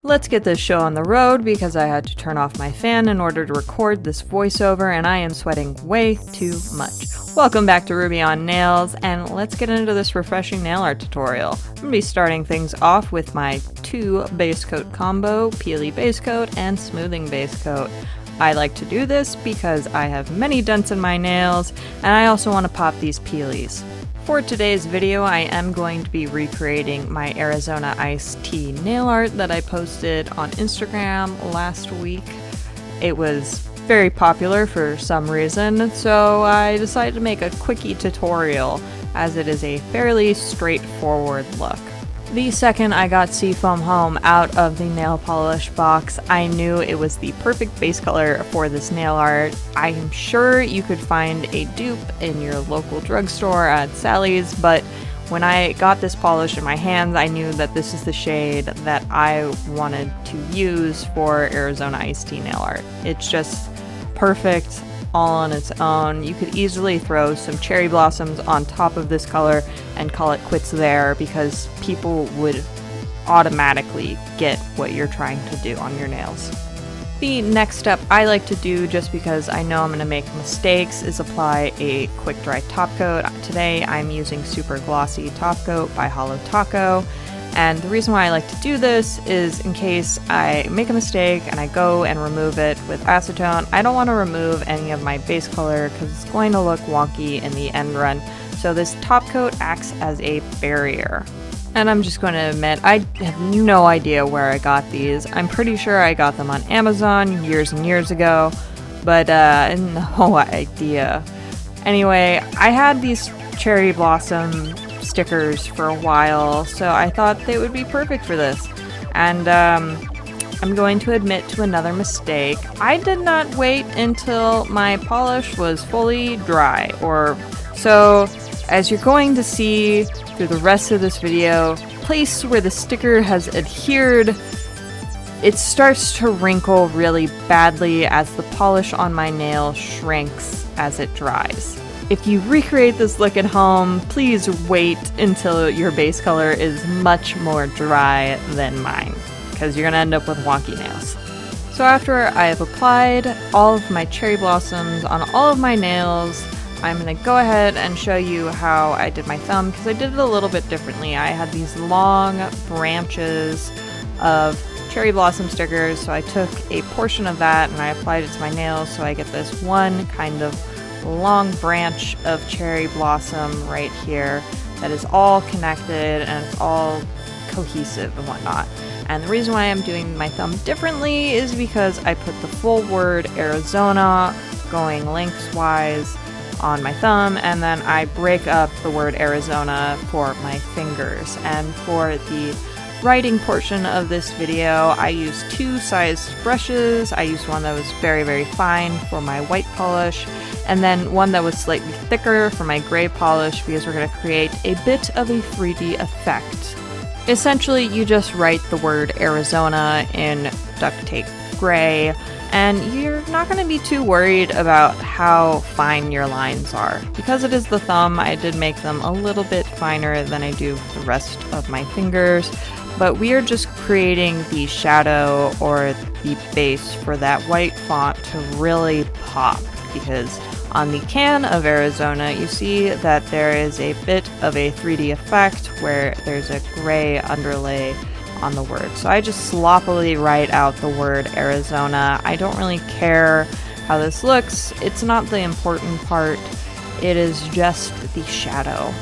Let's get this show on the road because I had to turn off my fan in order to record this voiceover and I am sweating way too much. Welcome back to Ruby on Nails, and let's get into this refreshing nail art tutorial. I'm going to be starting things off with my 2 base coat combo, peely base coat and smoothing base coat. I like to do this because I have many dents in my nails and I also want to pop these peelies. For today's video, I am going to be recreating my Arizona iced tea nail art that I posted on Instagram last week. It was very popular for some reason, so I decided to make a quickie tutorial as it is a fairly straightforward look. The second I got Seafoam home out of the nail polish box, I knew it was the perfect base color for this nail art. I am sure you could find a dupe in your local drugstore at Sally's, but when I got this polish in my hands, I knew that this is the shade that I wanted to use for Arizona iced tea nail art. It's just perfect all on its own. You could easily throw some cherry blossoms on top of this color and call it quits there because people would automatically get what you're trying to do on your nails. The next step I like to do, just because I know I'm going to make mistakes, is apply a quick dry top coat. Today I'm using Super Glossy Top Coat by Holotaco. And the reason why I like to do this is in case I make a mistake and I go and remove it with acetone, I don't want to remove any of my base color because it's going to look wonky in the end run. So this top coat acts as a barrier. And I'm just going to admit, I have no idea where I got these. I'm pretty sure I got them on Amazon years and years ago, but no idea. Anyway, I had these cherry blossom stickers for a while, so I thought they would be perfect for this. And I'm going to admit to another mistake. I did not wait until my polish was fully dry, so as you're going to see through the rest of this video, the place where the sticker has adhered, it starts to wrinkle really badly as the polish on my nail shrinks as it dries. If you recreate this look at home, please wait until your base color is much more dry than mine, because you're going to end up with wonky nails. So after I have applied all of my cherry blossoms on all of my nails, I'm going to go ahead and show you how I did my thumb, because I did it a little bit differently. I had these long branches of cherry blossom stickers, so I took a portion of that and I applied it to my nails so I get this one kind of long branch of cherry blossom right here that is all connected and it's all cohesive and whatnot. And the reason why I'm doing my thumb differently is because I put the full word Arizona going lengthwise on my thumb, and then I break up the word Arizona for my fingers. And for the writing portion of this video, I used 2 sized brushes. I used one that was very, very fine for my white polish, and then one that was slightly thicker for my gray polish, because we're going to create a bit of a 3D effect. Essentially, you just write the word Arizona in duct tape gray, and you're not going to be too worried about how fine your lines are. Because it is the thumb, I did make them a little bit finer than I do the rest of my fingers, but we are just creating the shadow or the base for that white font to really pop, because on the can of Arizona, you see that there is a bit of a 3D effect where there's a gray underlay on the word. So I just sloppily write out the word Arizona. I don't really care how this looks. It's not the important part. It is just the shadow.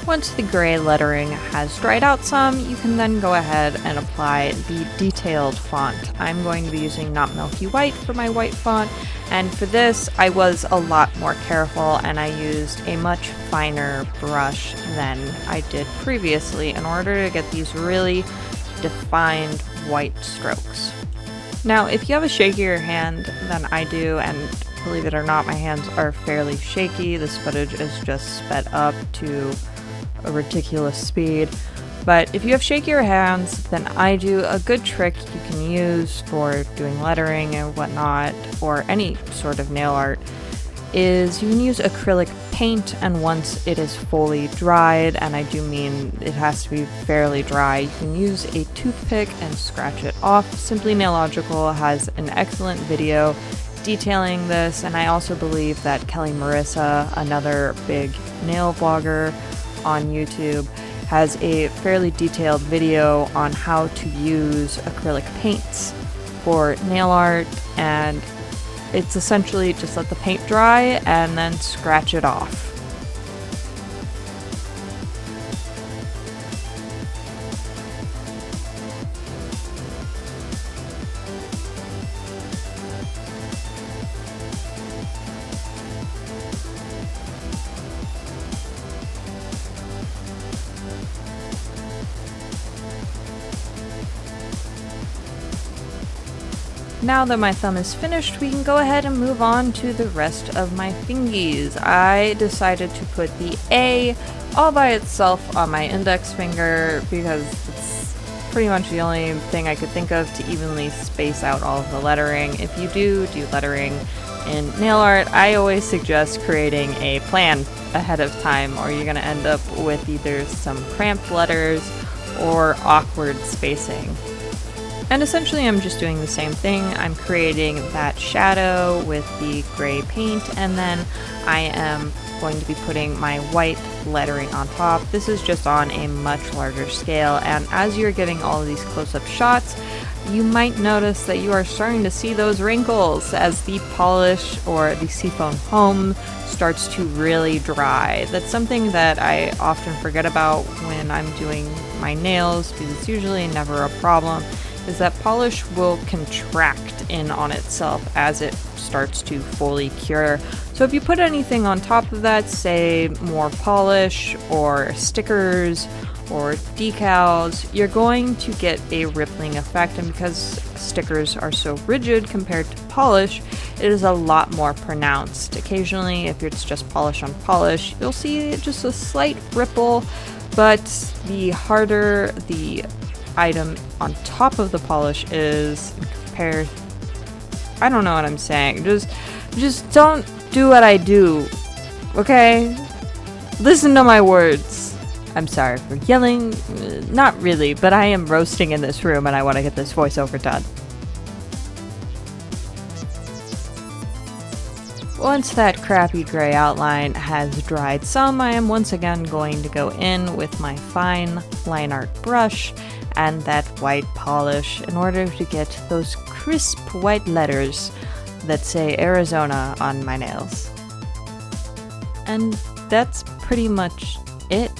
Once the gray lettering has dried out some, you can then go ahead and apply the detailed font. I'm going to be using not Milky White for my white font, and for this I was a lot more careful and I used a much finer brush than I did previously in order to get these really defined white strokes. Now, if you have a shakier hand than I do, and believe it or not, my hands are fairly shaky, this footage is just sped up to a ridiculous speed. But if you have shakier hands than I do, a good trick you can use for doing lettering and whatnot, or any sort of nail art, is you can use acrylic paint, and once it is fully dried, and I do mean it has to be fairly dry, you can use a toothpick and scratch it off. Simply Nailogical has an excellent video detailing this, and I also believe that Kelly Marissa, another big nail vlogger on YouTube, has a fairly detailed video on how to use acrylic paints for nail art, and it's essentially just let the paint dry and then scratch it off. Now that my thumb is finished, we can go ahead and move on to the rest of my fingies. I decided to put the A all by itself on my index finger because it's pretty much the only thing I could think of to evenly space out all of the lettering. If you do lettering in nail art, I always suggest creating a plan ahead of time, or you're going to end up with either some cramped letters or awkward spacing. And essentially I'm just doing the same thing. I'm creating that shadow with the gray paint, and then I am going to be putting my white lettering on top. This is just on a much larger scale, and as you're getting all of these close-up shots, you might notice that you are starting to see those wrinkles as the polish or the seafoam foam starts to really dry. That's something that I often forget about when I'm doing my nails, because it's usually never a problem, is that polish will contract in on itself as it starts to fully cure. So if you put anything on top of that, say more polish or stickers or decals, you're going to get a rippling effect, and because stickers are so rigid compared to polish, it is a lot more pronounced. Occasionally, if it's just polish on polish, you'll see just a slight ripple, but the harder the item on top of the polish is compared, I don't know what I'm saying, just don't do what I do, okay? Listen to my words. I'm sorry for yelling, not really, but I am roasting in this room and I want to get this voiceover done. Once that crappy gray outline has dried some, I am once again going to go in with my fine line art brush and that white polish in order to get those crisp white letters that say Arizona on my nails. And that's pretty much it.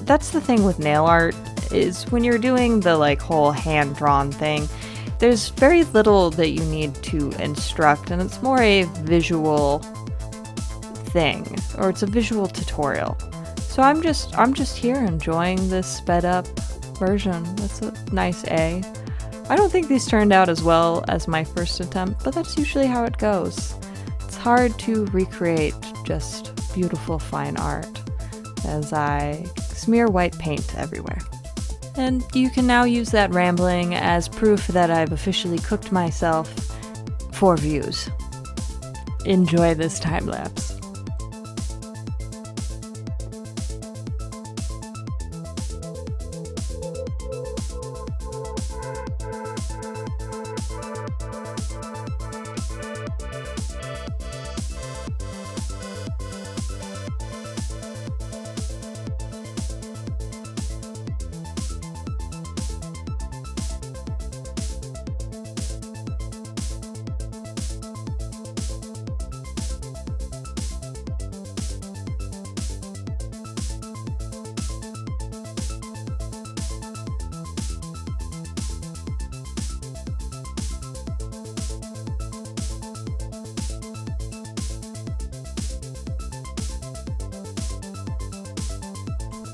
That's the thing with nail art, is when you're doing the whole hand-drawn thing, there's very little that you need to instruct, and it's more a visual thing, or it's a visual tutorial. So I'm just here enjoying this sped up version. That's a nice A. I don't think these turned out as well as my first attempt, but that's usually how it goes. It's hard to recreate just beautiful fine art as I smear white paint everywhere. And you can now use that rambling as proof that I've officially cooked myself for views. Enjoy this time lapse.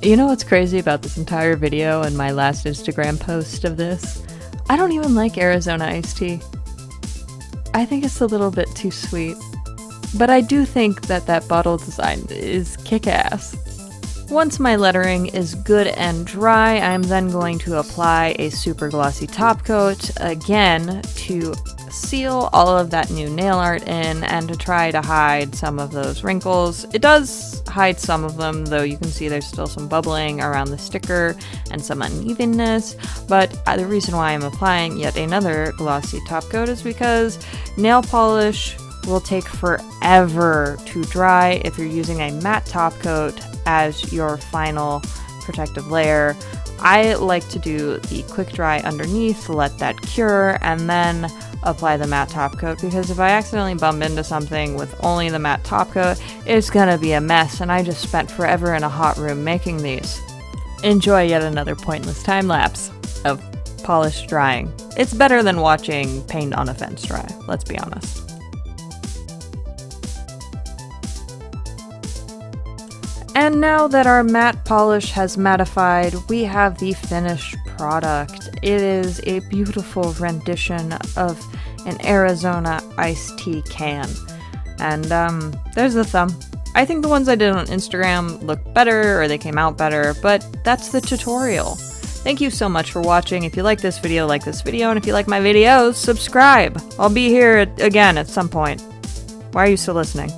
You know what's crazy about this entire video and my last Instagram post of this? I don't even like Arizona iced tea. I think it's a little bit too sweet. But I do think that that bottle design is kick-ass. Once my lettering is good and dry, I'm then going to apply a super glossy top coat again to seal all of that new nail art in and to try to hide some of those wrinkles. It does hide some of them, though you can see there's still some bubbling around the sticker and some unevenness, but the reason why I'm applying yet another glossy top coat is because nail polish will take forever to dry if you're using a matte top coat as your final protective layer. I like to do the quick dry underneath, let that cure, and then apply the matte top coat, because if I accidentally bump into something with only the matte top coat, it's gonna be a mess, and I just spent forever in a hot room making these. Enjoy yet another pointless time lapse of polish drying. It's better than watching paint on a fence dry, let's be honest. And now that our matte polish has mattified, we have the finished product. It is a beautiful rendition of an Arizona iced tea can. And there's the thumb. I think the ones I did on Instagram look better, or they came out better, but that's the tutorial. Thank you so much for watching. If you like this video, and if you like my videos, subscribe. I'll be here again at some point. Why are you still listening?